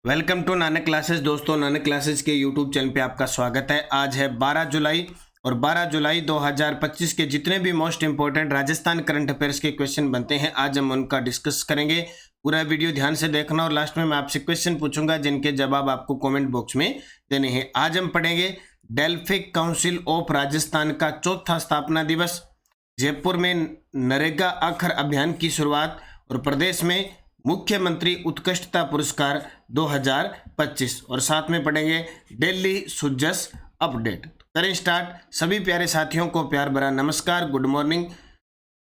Welcome to Nanak classes. दोस्तों, Nanak classes के YouTube channel पे आपका स्वागत है। आज है 12 जुलाई और 12 जुलाई 2025 के जितने भी most important Rajasthan current affairs के क्वेश्चन बनते हैं आज हम उनका डिस्कस करेंगे। पूरा वीडियो ध्यान से देखना और लास्ट में मैं आपसे क्वेश्चन पूछूंगा जिनके जवाब आपको कॉमेंट बॉक्स में देने हैं। आज हम पढ़ेंगे डेल्फिक काउंसिल ऑफ राजस्थान का चौथा स्थापना दिवस, जयपुर में नरेगा आखर अभियान की शुरुआत और प्रदेश में मुख्यमंत्री उत्कृष्टता पुरस्कार 2025 और साथ में पढ़ेंगे दिल्ली सुजस अपडेट। करें स्टार्ट। सभी प्यारे साथियों को प्यार भरा नमस्कार, गुड मॉर्निंग।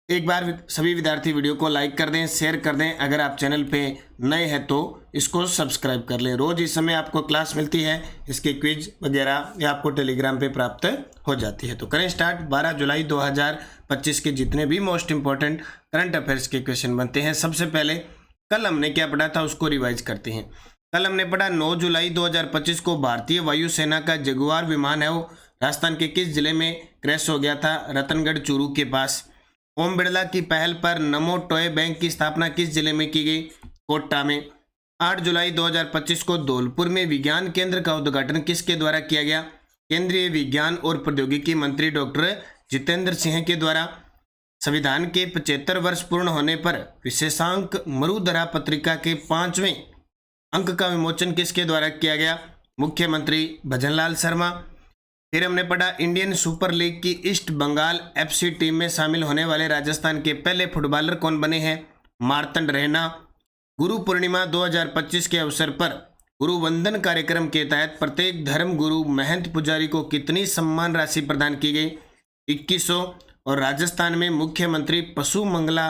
एक बार सभी विद्यार्थी वीडियो को लाइक कर दें, शेयर कर दें। अगर आप चैनल पे नए हैं तो इसको सब्सक्राइब कर लें। रोज इस समय आपको क्लास मिलती है, इसके क्विज वगैरह ये आपको टेलीग्राम पे प्राप्त हो जाती है। तो करें स्टार्ट। 12 जुलाई 2025 के जितने भी मोस्ट इंपॉर्टेंट करंट अफेयर्स के क्वेश्चन बनते हैं। सबसे पहले कल हमने क्या पढ़ा था उसको रिवाइज करते हैं। कल हमने पढ़ा 9 जुलाई 2025 को भारतीय वायुसेना का जगुआर विमान है वो राजस्थान के किस जिले में क्रैश हो गया था? रतनगढ़ चूरू के पास। ओम बिरला की पहल पर नमो टॉय बैंक की स्थापना किस जिले में की गई? कोटा में। 8 जुलाई 2025 को धौलपुर में विज्ञान केंद्र का उद्घाटन किसके द्वारा किया गया? केंद्रीय विज्ञान और प्रौद्योगिकी मंत्री डॉक्टर जितेंद्र सिंह के द्वारा। संविधान के 75 वर्ष पूर्ण होने पर विशेषांक मरुधरा पत्रिका के 5वें अंक का विमोचन किसके द्वारा किया गया? मुख्यमंत्री भजनलाल शर्मा। फिर हमने पढ़ा इंडियन सुपर लीग की ईस्ट बंगाल एफसी टीम में शामिल होने वाले राजस्थान के पहले फुटबॉलर कौन बने हैं? मार्तंड रैना। गुरु पूर्णिमा 2025 के अवसर पर गुरु वंदन कार्यक्रम के तहत प्रत्येक धर्म गुरु महंत पुजारी को कितनी सम्मान राशि प्रदान की गई? 2100। और राजस्थान में मुख्यमंत्री पशु मंगला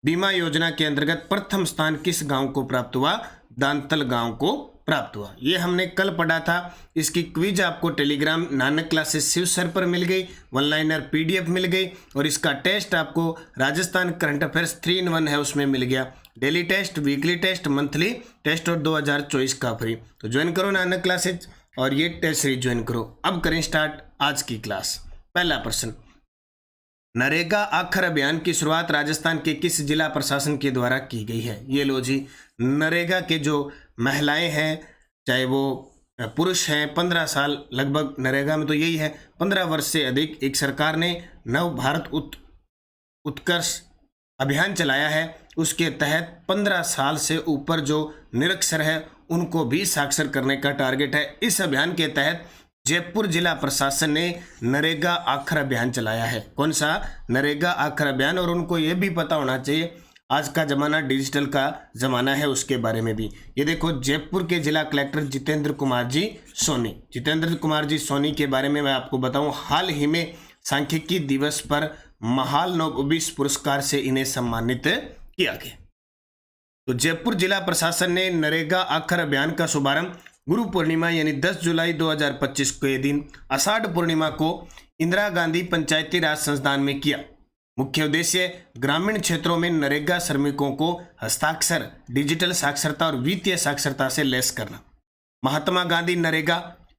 बीमा योजना के अंतर्गत प्रथम स्थान किस गांव को प्राप्त हुआ? दांतल गांव को प्राप्त हुआ। ये हमने कल पढ़ा था। इसकी क्विज आपको Telegram Nanak classes Shiv sir पर मिल गई, वन लाइनर पीडीएफ मिल गई और इसका टेस्ट आपको राजस्थान करंट अफेयर्स 3 in 1 है उसमें मिल गया। Daily test, weekly test, monthly test और 2024 का फ्री। तो ज्वाइन करो नानक क्लासेज और ये टेस्ट सीरीज ज्वाइन करो। अब करें स्टार्ट आज की क्लास। पहला प्रश्न, नरेगा आखर अभियान की शुरुआत राजस्थान के किस जिला प्रशासन के द्वारा की गई है? ये लो जी, नरेगा के जो महिलाएं हैं चाहे वो पुरुष हैं 15 साल लगभग नरेगा में तो यही है 15 वर्ष से अधिक, एक सरकार ने नव भारत उत्कर्ष अभियान चलाया है। उसके तहत 15 साल से ऊपर जो निरक्षर है उनको भी साक्षर करने का टारगेट है। इस अभियान के तहत जयपुर जिला प्रशासन ने नरेगा आखर अभियान चलाया है। कौन सा? नरेगा आखर अभियान। और उनको ये भी पता होना चाहिए आज का जमाना डिजिटल का जमाना है, उसके बारे में भी। ये देखो, जयपुर के जिला कलेक्टर जितेंद्र कुमार जी सोनी, जितेंद्र कुमार जी सोनी के बारे में मैं आपको बताऊं, हाल ही में सांख्यिकी दिवस पर महाल नोबेल पुरस्कार से इन्हें सम्मानित किया गया। तो जयपुर जिला प्रशासन ने नरेगा आखर अभियान का शुभारंभ गुरु पूर्णिमा यानी 10 जुलाई 2025 के दिन आषाढ़ पूर्णिमा को इंदिरा गांधी पंचायती राज संस्थान में किया। मुख्य उद्देश्य ग्रामीण क्षेत्रों में नरेगा श्रमिकों को हस्ताक्षर, डिजिटल साक्षरता और वित्तीय साक्षरता से लैस करना। महात्मा गांधी नरेगा,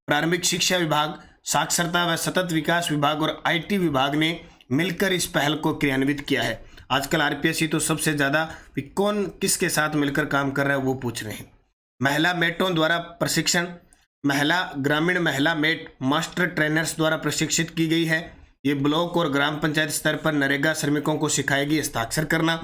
प्रारंभिक शिक्षा विभाग, साक्षरता व सतत विकास विभाग और आईटी विभाग ने मिलकर इस पहल को क्रियान्वित किया है। आजकल आरपीएससी तो सबसे ज्यादा कौन किसके साथ मिलकर काम कर रहा है वो पूछ रहे हैं। महिला मेटों द्वारा प्रशिक्षण, ग्रामीण महिला मेट मास्टर ट्रेनर्स द्वारा प्रशिक्षित की गई है। ये ब्लॉक और ग्राम पंचायत स्तर पर नरेगा श्रमिकों को सिखाएगी हस्ताक्षर करना,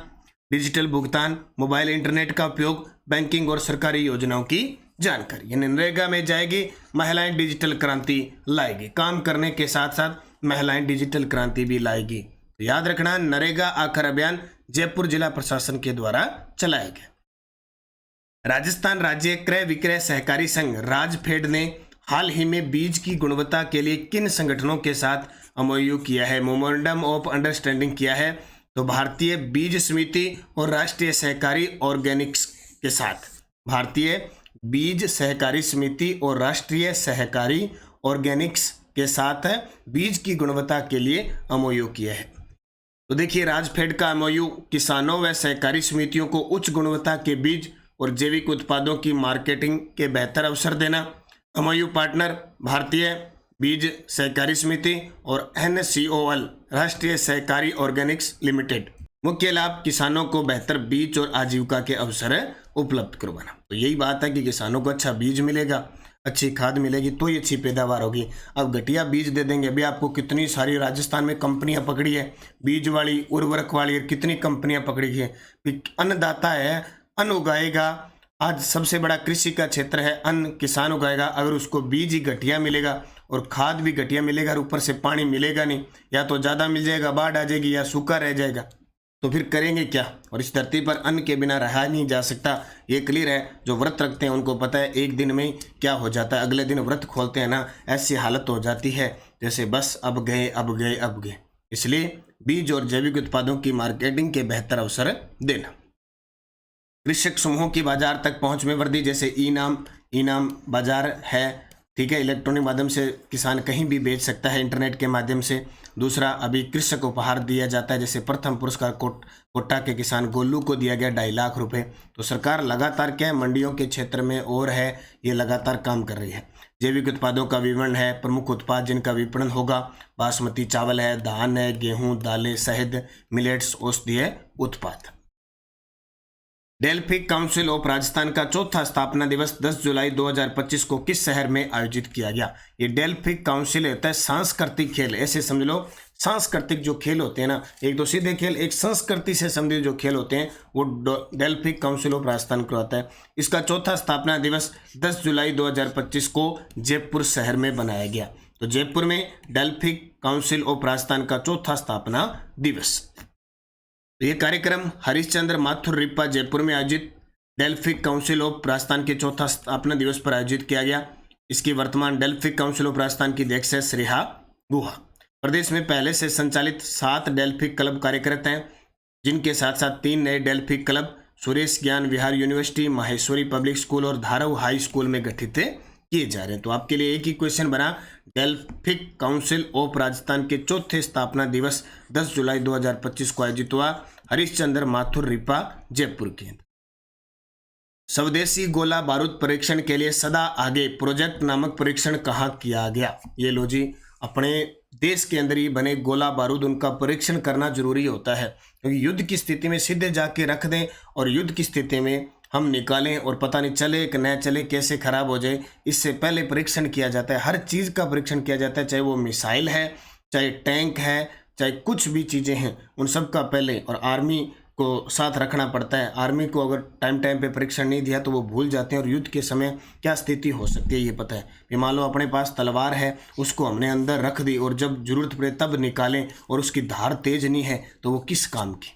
डिजिटल भुगतान, मोबाइल इंटरनेट का उपयोग, बैंकिंग और सरकारी योजनाओं की जानकारी। यानी नरेगा में जाएगी, महिलाएं डिजिटल क्रांति लाएगी। काम करने के साथ साथ महिलाएं डिजिटल क्रांति भी लाएगी। तो याद रखना, नरेगा आखर अभियान जयपुर जिला प्रशासन के द्वारा चलाया गया। राजस्थान राज्य क्रय विक्रय सहकारी संघ राजफेड ने हाल ही में बीज की गुणवत्ता के लिए किन संगठनों के साथ एमओयू किया है? मेमोरेंडम ऑफ अंडरस्टैंडिंग किया है। तो भारतीय बीज समिति और राष्ट्रीय सहकारी ऑर्गेनिक्स के साथ, भारतीय बीज सहकारी समिति और राष्ट्रीय सहकारी ऑर्गेनिक्स के साथ बीज की गुणवत्ता के लिए एमओयू किया है। तो देखिए, राजफेड का एमओयू किसानों व सहकारी समितियों को उच्च गुणवत्ता के बीज और जैविक उत्पादों की मार्केटिंग के बेहतर अवसर देना। एमओयू पार्टनर भारतीय बीज सहकारी समिति और NCOL राष्ट्रीय सहकारी ऑर्गेनिक्स लिमिटेड। मुख्य लाभ किसानों को बेहतर बीज और आजीविका के अवसर उपलब्ध करवाना। तो यही बात है कि किसानों को अच्छा बीज मिलेगा, अच्छी खाद मिलेगी तो ही अच्छी पैदावार होगी। अब घटिया बीज दे देंगे, अभी आपको कितनी सारी राजस्थान में कंपनियां पकड़ी है बीज वाली, उर्वरक वाली, कितनी कंपनियां पकड़ी है। अन्नदाता है, अन्न उगाएगा, आज सबसे बड़ा कृषि का क्षेत्र है, अन्न किसान उगाएगा, अगर उसको बीज ही घटिया मिलेगा और खाद भी घटिया मिलेगा और ऊपर से पानी मिलेगा नहीं, या तो ज़्यादा मिल जाएगा बाढ़ आ जाएगी या सूखा रह जाएगा, तो फिर करेंगे क्या। और इस धरती पर अन्न के बिना रहा नहीं जा सकता, ये क्लियर है। जो व्रत रखते हैं उनको पता है एक दिन में क्या हो जाता है, अगले दिन व्रत खोलते हैं ना, ऐसी हालत हो जाती है जैसे बस अब गए अब गए अब गए। इसलिए बीज और जैविक उत्पादों की मार्केटिंग के बेहतर अवसर देना। कृषक समूहों की बाजार तक पहुंच में वृद्धि, जैसे ई नाम बाजार है, ठीक है, इलेक्ट्रॉनिक माध्यम से किसान कहीं भी बेच सकता है इंटरनेट के माध्यम से। दूसरा, अभी कृषक उपहार दिया जाता है, जैसे प्रथम पुरस्कार कोटा के किसान गोलू को दिया गया 2.5 लाख रुपए। तो सरकार लगातार क्या है, मंडियों के क्षेत्र में और है, ये लगातार काम कर रही है। जैविक उत्पादों का विवरण है, प्रमुख उत्पाद जिनका विपणन होगा, बासमती चावल है, धान है, गेहूं, दालें, शहद, मिलेट्स, औषधीय उत्पाद। डेल्फिक काउंसिल ऑफ राजस्थान का चौथा स्थापना दिवस 10 जुलाई 2025 को किस शहर में आयोजित किया गया। ये डेल्फिक काउंसिल होता है सांस्कृतिक खेल, ऐसे समझ लो सांस्कृतिक जो खेल होते हैं ना, एक तो सीधे खेल, एक संस्कृति से संबंधित जो खेल होते हैं वो डेल्फिक काउंसिल ऑफ राजस्थान करवाता है। इसका चौथा स्थापना दिवस 10 जुलाई 2025 को जयपुर शहर में बनाया गया। तो जयपुर में डेल्फिक काउंसिल ऑफ राजस्थान का चौथा स्थापना दिवस। यह कार्यक्रम हरिश्चंद्र माथुर रिप्पा जयपुर में आयोजित डेल्फिक काउंसिल ऑफ राजस्थान के चौथा स्थापना दिवस पर आयोजित किया गया। इसकी वर्तमान डेल्फिक काउंसिल ऑफ राजस्थान की अध्यक्ष है श्रेया गुहा। प्रदेश में पहले से संचालित 7 डेल्फिक क्लब कार्यरत हैं, जिनके साथ साथ 3 नए डेल्फिक क्लब सुरेश ज्ञान विहार यूनिवर्सिटी, माहेश्वरी पब्लिक स्कूल और धारव हाई स्कूल में गठित किए जा रहे हैं। तो आपके लिए एक ही क्वेश्चन बना, डेल्फिक काउंसिल ऑफ राजस्थान के चौथे स्थापना दिवस 10 जुलाई 2025 को आयोजित हुआ, हरिश्चंद्र माथुर रिप्पा जयपुर के। स्वदेशी गोला बारूद परीक्षण के लिए सदा आगे प्रोजेक्ट नामक परीक्षण कहाँ किया गया। ये लो जी, अपने देश के अंदर ही बने गोला बारूद, उनका परीक्षण करना जरूरी होता है, क्योंकि युद्ध की स्थिति में सीधे जाके रख दें और युद्ध की स्थिति में हम निकालें और पता नहीं चले कि न चले, कैसे खराब हो जाए, इससे पहले परीक्षण किया जाता है। हर चीज़ का परीक्षण किया जाता है, चाहे वो मिसाइल है, चाहे टैंक है, चाहे कुछ भी चीज़ें हैं, उन सब का पहले। और आर्मी को साथ रखना पड़ता है। आर्मी को अगर टाइम पे परीक्षण नहीं दिया तो वो भूल जाते हैं, और युद्ध के समय क्या स्थिति हो सकती है ये पता है। कि मान लो अपने पास तलवार है, उसको हमने अंदर रख दी और जब जरूरत पड़े तब निकालें और उसकी धार तेज नहीं है तो वो किस काम की,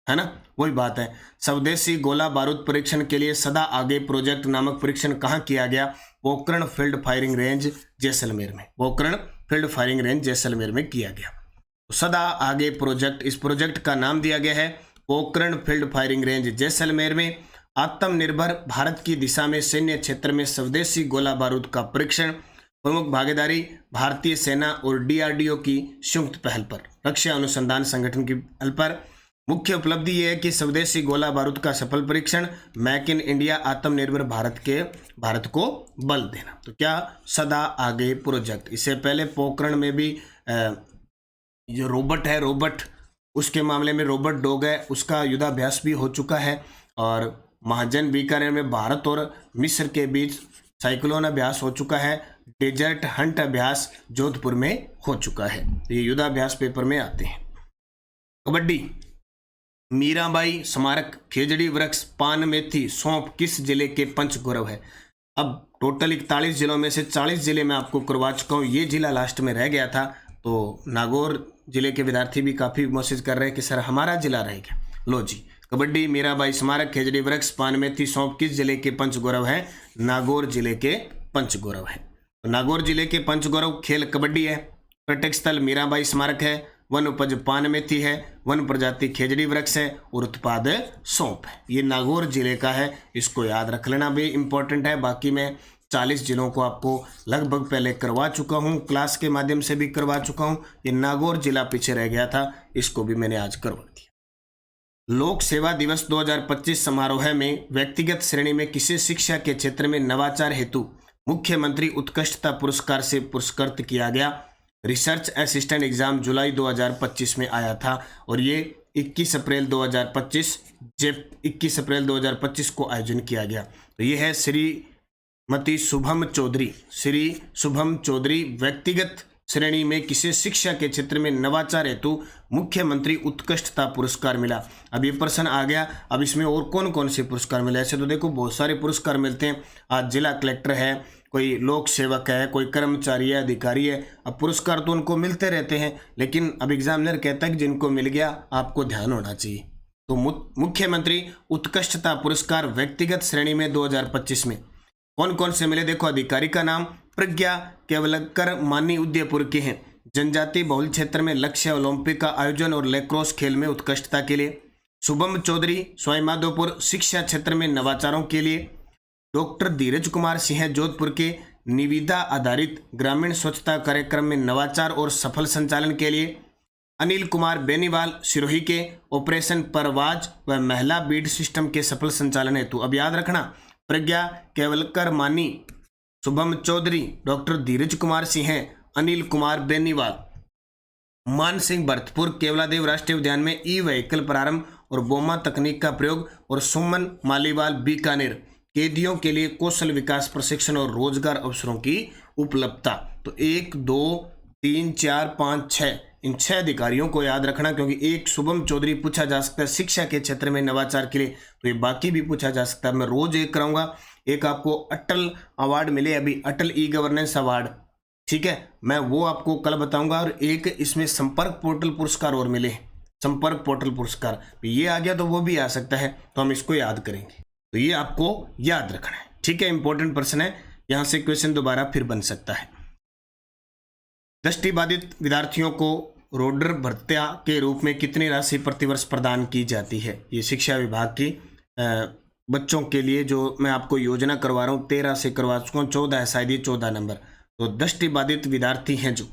है ना। वही बात है। स्वदेशी गोला बारूद परीक्षण के लिए सदा आगे प्रोजेक्ट नामक परीक्षण कहाँ किया गया। Pokhran field firing range Jaisalmer में, Pokhran field firing range Jaisalmer में किया गया। तो सदा आगे प्रोजेक्ट, इस प्रोजेक्ट का नाम दिया गया है Pokhran field firing range Jaisalmer में। आत्मनिर्भर भारत की दिशा में सैन्य क्षेत्र में स्वदेशी गोला बारूद का परीक्षण, प्रमुख भागीदारी भारतीय सेना और डीआरडीओ की संयुक्त पहल पर, रक्षा अनुसंधान संगठन की पहल पर। मुख्य उपलब्धि यह है कि स्वदेशी गोला बारूद का सफल परीक्षण, मेक इन इंडिया, आत्मनिर्भर भारत को बल देना। तो क्या सदा आगे प्रोजेक्ट। इससे पहले पोखरण में भी जो रोबोट है, रोबोट उसके मामले में रोबोट डॉग है, उसका युद्धाभ्यास भी हो चुका है। और महाजन बीकानेर में भारत और मिस्र के बीच साइक्लोन अभ्यास हो चुका है। डेजर्ट हंट अभ्यास जोधपुर में हो चुका है। ये युद्धाभ्यास पेपर में आते हैं। कबड्डी, मीराबाई स्मारक, खेजड़ी वृक्ष, पान मेथी, सौंप किस जिले के पंचगौरव है। अब टोटल 41 जिलों में से 40 जिले में आपको करवा चुका हूँ, ये जिला लास्ट में रह गया था। तो नागौर जिले के विद्यार्थी भी काफ़ी मैसेज कर रहे हैं कि सर हमारा जिला रहेगा। लो जी, कबड्डी, मीराबाई स्मारक, खेजड़ी वृक्ष, पान मेथी, सौंप किस जिले के पंचगौरव है। नागौर जिले के पंचगौरव है। तो नागौर जिले के पंचगौरव खेल कबड्डी है, पर्यटक स्थल मीराबाई स्मारक है, वन उपज पान मेथी है, वन प्रजाति खेजड़ी वृक्ष है और उत्पाद सौंप है। ये नागौर जिले का है, इसको याद रख लेना भी इम्पोर्टेंट है। बाकी मैं 40 जिलों को आपको लगभग पहले करवा चुका हूँ, क्लास के माध्यम से भी करवा चुका हूँ। ये नागौर जिला पीछे रह गया था, इसको भी मैंने आज करवा दिया। लोक सेवा दिवस 2025 समारोह में व्यक्तिगत श्रेणी में किसे शिक्षा के क्षेत्र में नवाचार हेतु मुख्यमंत्री उत्कृष्टता पुरस्कार से पुरस्कृत किया गया। रिसर्च असिस्टेंट एग्जाम जुलाई 2025 में आया था और ये 21 अप्रैल 2025 जेप 21 अप्रैल 2025 को आयोजन किया गया। तो ये है श्रीमती शुभम चौधरी। श्री शुभम चौधरी व्यक्तिगत श्रेणी में किसे शिक्षा के क्षेत्र में नवाचार हेतु मुख्यमंत्री उत्कृष्टता पुरस्कार मिला। अब ये प्रश्न आ गया, अब इसमें और कौन कौन से पुरस्कार मिले। ऐसे तो देखो बहुत सारे पुरस्कार मिलते हैं। आज जिला कलेक्टर है, कोई लोक सेवक है, कोई कर्मचारी है, अधिकारी है। अब पुरस्कार तो उनको मिलते रहते हैं, लेकिन अब एग्जामिनर कहता है कि जिनको मिल गया आपको ध्यान होना चाहिए। तो मुख्यमंत्री उत्कृष्टता पुरस्कार व्यक्तिगत श्रेणी में 2025 में कौन कौन से मिले। देखो, अधिकारी का नाम प्रज्ञा केवलकर मानी उदयपुर के हैं। जनजाति बहुल क्षेत्र में लक्ष्य ओलंपिक का आयोजन और लैक्रोस खेल में उत्कृष्टता के लिए। शुभम चौधरी सवाईमाधोपुर शिक्षा क्षेत्र में नवाचारों के लिए। डॉक्टर धीरज कुमार सिंह जोधपुर के निविदा आधारित ग्रामीण स्वच्छता कार्यक्रम में नवाचार और सफल संचालन के लिए। अनिल कुमार बेनीवाल सिरोही के ऑपरेशन परवाज व महिला बीड सिस्टम के सफल संचालन हेतु। अब याद रखना, प्रज्ञा केवलकर मानी, शुभम चौधरी, डॉक्टर धीरज कुमार सिंह, अनिल कुमार बेनीवाल। मान सिंह भरतपुर केवलादेव राष्ट्रीय उद्यान में ई व्हीकल प्रारंभ और बोमा तकनीक का प्रयोग। और सुमन मालीवाल बीकानेर कैदियों के लिए कौशल विकास प्रशिक्षण और रोजगार अवसरों की उपलब्धता। तो 1 2 3 4 5 6 इन 6 अधिकारियों को याद रखना, क्योंकि एक शुभम चौधरी पूछा जा सकता है शिक्षा के क्षेत्र में नवाचार के लिए, तो ये बाकी भी पूछा जा सकता है। मैं रोज एक कराऊंगा। एक आपको अटल अवार्ड मिले अभी, अटल ई गवर्नेंस अवार्ड, ठीक है, मैं वो आपको कल बताऊंगा। और एक इसमें संपर्क पोर्टल पुरस्कार और मिले, संपर्क पोर्टल पुरस्कार ये आ गया तो वो भी आ सकता है, तो हम इसको याद करेंगे। तो ये आपको याद रखना है, ठीक है, इंपॉर्टेंट प्रश्न है, यहां से क्वेश्चन दोबारा फिर बन सकता है। दृष्टिबाधित विद्यार्थियों को रोडर भत्ता के रूप में कितनी राशि प्रतिवर्ष प्रदान की जाती है। ये शिक्षा विभाग की बच्चों के लिए जो मैं आपको योजना करवा रहा हूँ 13 से करवा चुका हूँ, 14 है शायद ये 14 नंबर। तो दृष्टिबाधित विद्यार्थी हैं जो,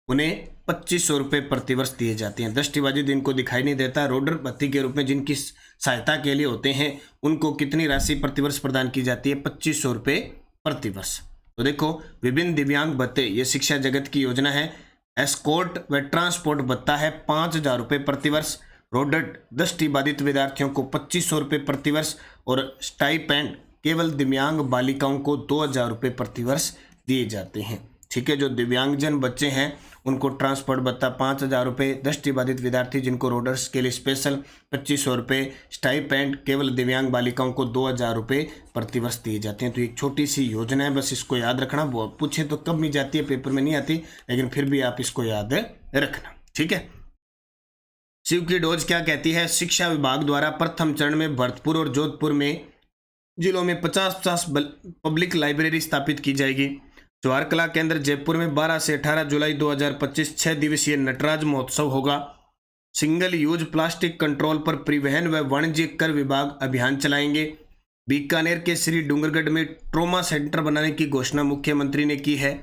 उन्हें 2500 रुपये प्रतिवर्ष दिए जाते हैं। दृष्टिबाधित इनको दिखाई नहीं देता, रोडर भत्ते के रूप में जिनकी सहायता के लिए होते हैं उनको कितनी राशि प्रतिवर्ष प्रदान की जाती है, 2500 रुपये प्रतिवर्ष। तो देखो, विभिन्न दिव्यांग भत्ते ये शिक्षा जगत की योजना है। एस्कॉर्ट व ट्रांसपोर्ट भत्ता है 5000 रुपये प्रतिवर्ष। रोडर दृष्टिबाधित विद्यार्थियों को 2500 रुपये प्रतिवर्ष। और स्टाइपेंड केवल दिव्यांग बालिकाओं को 2000 रुपये प्रतिवर्ष दिए जाते हैं, ठीक है। जो दिव्यांगजन बच्चे हैं उनको ट्रांसपोर्ट भत्ता 5000 रुपये, दृष्टिबाधित विद्यार्थी जिनको रोडर्स के लिए स्पेशल 2500 रुपये, स्टाइपेंड केवल दिव्यांग बालिकाओं को 2000 रुपये प्रतिवर्ष दिए जाते हैं। तो एक छोटी सी योजना है, बस इसको याद रखना। वो पूछे तो कब मिल जाती है, पेपर में नहीं आती, लेकिन फिर भी आप इसको याद रखना, ठीक है। शिव की डोज क्या कहती है। शिक्षा विभाग द्वारा प्रथम चरण में भरतपुर और जोधपुर में जिलों में 50-50 पब्लिक लाइब्रेरी स्थापित की जाएगी। जवाहर कला केंद्र जयपुर में 12 से 18 जुलाई 2025 6 दिवसीय नटराज महोत्सव होगा। सिंगल यूज प्लास्टिक कंट्रोल पर परिवहन व वाणिज्य कर विभाग अभियान चलाएंगे। बीकानेर के श्री डूंगरगढ़ में ट्रॉमा सेंटर बनाने की घोषणा मुख्यमंत्री ने की है।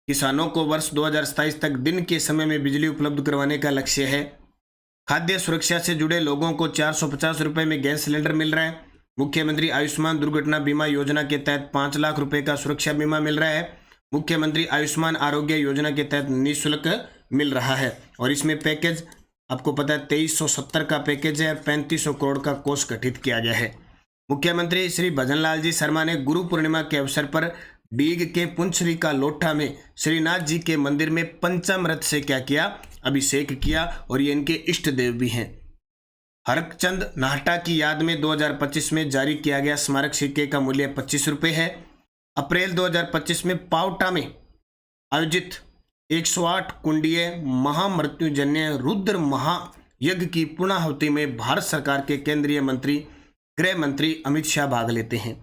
किसानों को वर्ष 2027 तक दिन के समय में बिजली उपलब्ध करवाने का लक्ष्य है। खाद्य सुरक्षा से जुड़े लोगों को 450 रुपये में गैस सिलेंडर मिल रहा है। मुख्यमंत्री आयुष्मान दुर्घटना बीमा योजना के तहत 5 लाख रुपए का सुरक्षा बीमा मिल रहा है। मुख्यमंत्री आयुष्मान आरोग्य योजना के तहत निःशुल्क मिल रहा है। और इसमें पैकेज आपको पता है 2370 का पैकेज है, 3500 करोड़ का कोष गठित किया गया है। मुख्यमंत्री श्री भजनलाल जी शर्मा ने गुरु पूर्णिमा के अवसर पर डीग के पुंछरी का लोठा में श्रीनाथ जी के मंदिर में पंचामृत से क्या किया, अभिषेक किया। और ये इनके इष्ट देव भी हैं। हरचंद नाहटा की याद में 2025 में जारी किया गया स्मारक सिक्के का मूल्य 25 रुपये है। अप्रैल 2025 में पावटा में आयोजित 108 कुंडीय महामृत्युजन्य रुद्र महायज्ञ की पूर्णाहुति में भारत सरकार के केंद्रीय मंत्री गृह मंत्री अमित शाह भाग लेते हैं।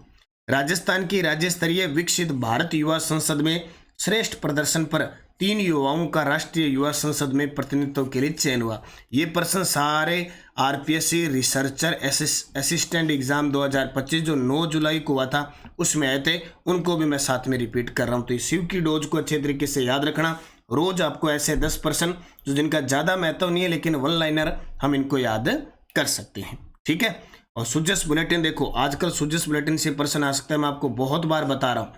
राजस्थान की राज्य स्तरीय विकसित भारत युवा संसद में श्रेष्ठ प्रदर्शन पर 3 युवाओं का राष्ट्रीय युवा संसद में प्रतिनिधित्व के लिए चयन हुआ। ये प्रश्न सारे आरपीएससी रिसर्चर असिस्टेंट एग्जाम 2025 जो 9 जुलाई को हुआ था उसमें आए थे, उनको भी मैं साथ में रिपीट कर रहा हूँ। तो इस शिव की डोज को अच्छे तरीके से याद रखना। रोज आपको ऐसे 10 प्रश्न जो जिनका ज़्यादा महत्व नहीं है लेकिन वन लाइनर हम इनको याद कर सकते हैं, ठीक है। और सुजस बुलेटिन देखो, आजकल सुजस बुलेटिन से प्रश्न आ सकता है, मैं आपको बहुत बार बता रहा हूँ।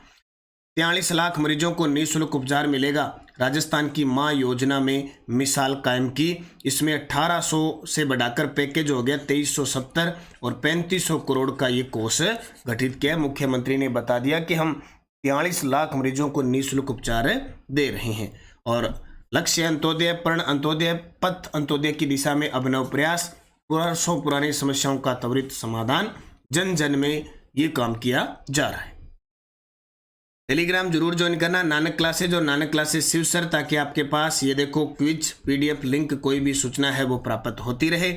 43 लाख मरीजों को निःशुल्क उपचार मिलेगा। राजस्थान की मां योजना में मिसाल कायम की। इसमें 1800 से बढ़ाकर पैकेज हो गया 2370 और 3500 करोड़ का ये कोष गठित किया। मुख्यमंत्री ने बता दिया कि हम 43 लाख मरीजों को निःशुल्क उपचार दे रहे हैं। और लक्ष्य अंत्योदय, प्रण अंत्योदय, पथ अंत्योदय की दिशा में अभिनव प्रयास, वर्षों पुरानी समस्याओं का त्वरित समाधान, जन जन में ये काम किया जा रहा है। टेलीग्राम जरूर ज्वाइन करना, नानक क्लासेज और नानक क्लासेज शिव सर, ताकि आपके पास ये देखो क्विज पीडीएफ लिंक कोई भी सूचना है वो प्राप्त होती रहे।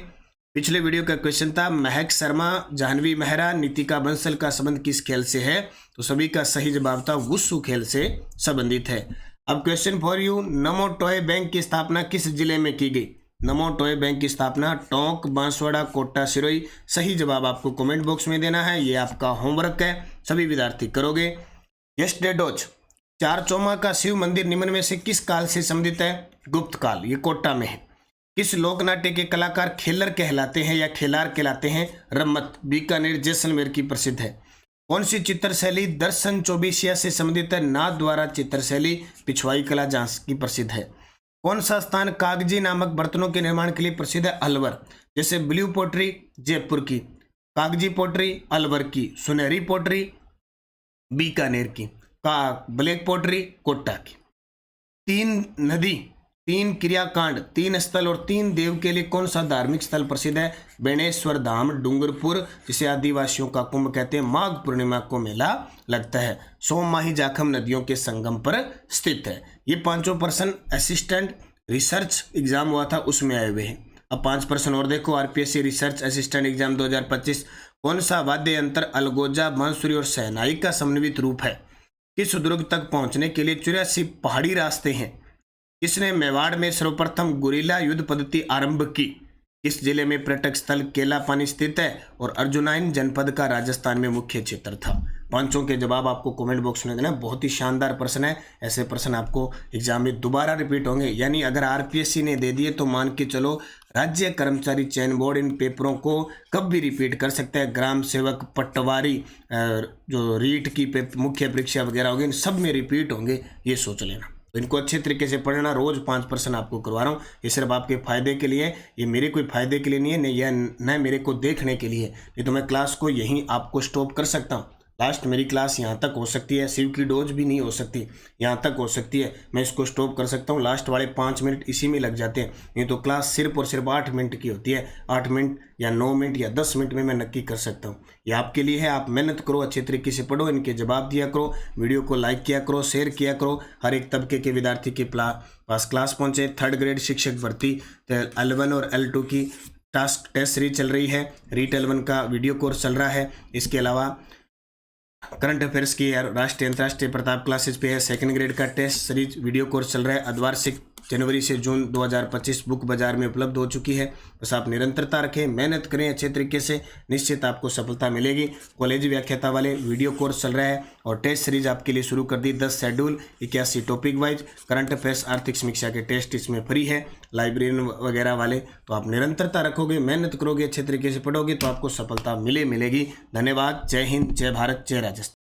पिछले वीडियो का क्वेश्चन था महक शर्मा, जाह्नवी मेहरा, नितिका बंसल का संबंध किस खेल से है? तो सभी का सही जवाब था वुशु खेल से संबंधित है। अब question for you, NaMo toy bank की स्थापना किस जिले में की गई? नमो टॉय बैंक की स्थापना टोंक, बांसवाड़ा, कोटा, सिरोही। सही जवाब आपको कमेंट बॉक्स में देना है, ये आपका होमवर्क है, सभी विद्यार्थी करोगे। यस्टरडे डोज, चार चौमा का शिव मंदिर निम्न में से किस काल से संबंधित है? गुप्त काल, ये कोटा में है। किस लोक नाट्य के कलाकार खेलर कहलाते हैं या खेलार कहलाते हैं? रम्मत, बीकानेर जैसलमेर की प्रसिद्ध है। कौन सी चित्रशैली दर्शन चौबीसिया से संबंधित है? नाथ द्वारा चित्रशैली, पिछवाई कला जांच की प्रसिद्ध है। कौन सा स्थान कागजी नामक बर्तनों के निर्माण के लिए प्रसिद्ध है? अलवर। जैसे ब्लू पोट्री जयपुर की, कागजी पोट्री अलवर की, सुनहरी पोट्री बीकानेर की, का ब्लैक पोट्री कोटा की। 3 नदी, 3 क्रियाकांड, 3 स्थल और 3 देव के लिए कौन सा धार्मिक स्थल प्रसिद्ध है? बेणेश्वर धाम, डूंगरपुर, जिसे आदिवासियों का कुंभ कहते हैं, माघ पूर्णिमा को मेला लगता है। सोममाही जाखम नदियों के संगम पर स्थित है। ये 5 प्रश्न असिस्टेंट रिसर्च एग्जाम हुआ था उसमें आए हुए हैं। अब 5 प्रश्न और देखो, आरपीएससी रिसर्च असिस्टेंट एग्जाम 2025। कौन सा वाद्य यंत्र अलगोजा, बांसुरी और शहनाई का समन्वित रूप है? किस दुर्ग तक पहुंचने के लिए 84 पहाड़ी रास्ते हैं? किसने मेवाड़ में सर्वप्रथम गुरिल्ला युद्ध पद्धति आरंभ की? किस जिले में पर्यटक स्थल केलापानी स्थित है? और अर्जुनाइन जनपद का राजस्थान में मुख्य क्षेत्र था। 5 के जवाब आपको कमेंट बॉक्स में देना। बहुत ही शानदार प्रश्न है, ऐसे प्रश्न आपको एग्जाम में दोबारा रिपीट होंगे। यानी अगर आरपीएससी ने दे दिए तो मान के चलो राज्य कर्मचारी चयन बोर्ड इन पेपरों को कब भी रिपीट कर सकता है। ग्राम सेवक, पटवारी, जो रीट की मुख्य परीक्षा वगैरह होगी, इन सब में रिपीट होंगे, ये सोच लेना। तो इनको अच्छे तरीके से पढ़ना। रोज 5 प्रश्न आपको करवा रहा हूँ, ये सिर्फ आपके फायदे के लिए, ये मेरे कोई फायदे के लिए नहीं है, नहीं यह न मेरे को देखने के लिए। नहीं तो मैं क्लास को यहीं आपको स्टॉप कर सकता हूँ। लास्ट मेरी क्लास यहाँ तक हो सकती है, शिव की डोज भी नहीं हो सकती, यहाँ तक हो सकती है। मैं इसको स्टॉप कर सकता हूँ, लास्ट वाले 5 मिनट इसी में लग जाते हैं। नहीं तो क्लास सिर्फ और सिर्फ 8 मिनट की होती है। 8 मिनट या 9 मिनट या 10 मिनट में मैं नक्की कर सकता हूँ। ये आपके लिए है, आप मेहनत करो, अच्छे तरीके से पढ़ो, इनके जवाब दिया करो, वीडियो को लाइक किया करो, शेयर किया करो। हर एक तबके के विद्यार्थी के पास क्लास पहुँचे। 3rd ग्रेड शिक्षक भर्ती L1 और L2 की टास्क टेस्ट सीरीज चल रही है। रीट L1 का वीडियो कोर्स चल रहा है। इसके अलावा करंट अफेयर्स की राष्ट्रीय अंतर्राष्ट्रीय प्रताप क्लासेज पे है। 2nd ग्रेड का टेस्ट सीरीज वीडियो कोर्स चल रहा है। अर्धवार्षिक जनवरी से जून 2025 बुक बाजार में उपलब्ध हो चुकी है। बस आप निरंतरता रखें, मेहनत करें अच्छे तरीके से, निश्चित आपको सफलता मिलेगी। कॉलेज व्याख्याता वाले वीडियो कोर्स चल रहा है और टेस्ट सीरीज आपके लिए शुरू कर दी। 10 schedule, 81 topic wise, current affairs, आर्थिक समीक्षा के टेस्ट इसमें फ्री है। लाइब्रेरियन वगैरह वाले, तो आप निरंतरता रखोगे, मेहनत करोगे, अच्छे तरीके से पढ़ोगे तो आपको सफलता मिलेगी। धन्यवाद। जय हिंद, जय भारत, जय राजस्थान।